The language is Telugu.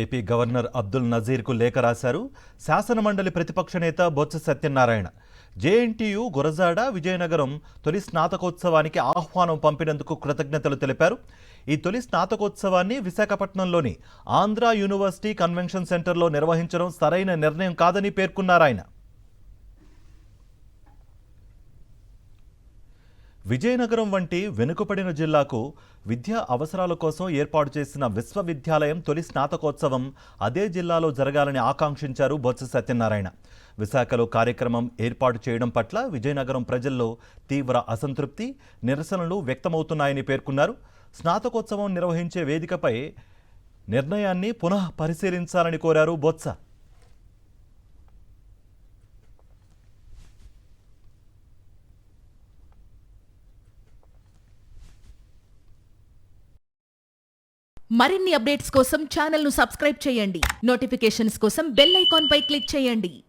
ఏపీ గవర్నర్ అబ్దుల్ నజీర్కు లేఖ రాశారు శాసనమండలి ప్రతిపక్ష నేత బొత్స సత్యనారాయణ. జేఎన్టీయూ గురజాడ విజయనగరం తొలి స్నాతకోత్సవానికి ఆహ్వానం పంపినందుకు కృతజ్ఞతలు తెలిపారు. ఈ తొలి స్నాతకోత్సవాన్ని విశాఖపట్నంలోని ఆంధ్ర యూనివర్సిటీ కన్వెన్షన్ సెంటర్లో నిర్వహించడం సరైన నిర్ణయం కాదని పేర్కొన్నారాయన. విజయనగరం వంటి వెనుకబడిన జిల్లాకు విద్యా అవసరాల కోసం ఏర్పాటు చేసిన విశ్వవిద్యాలయం తొలి స్నాతకోత్సవం అదే జిల్లాలో జరగాలని ఆకాంక్షించారు బొత్స సత్యనారాయణ. విశాఖలో కార్యక్రమం ఏర్పాటు చేయడం పట్ల విజయనగరం ప్రజల్లో తీవ్ర అసంతృప్తి, నిరసనలు వ్యక్తమవుతున్నాయని పేర్కొన్నారు. స్నాతకోత్సవం నిర్వహించే వేదికపై నిర్ణయాన్ని పునః పరిశీలించాలని కోరారు బొత్స. మరిన్ని అప్డేట్స్ కోసం ఛానల్ను సబ్స్క్రైబ్ చేయండి. నోటిఫికేషన్స్ కోసం బెల్ ఐకాన్ పై క్లిక్ చేయండి.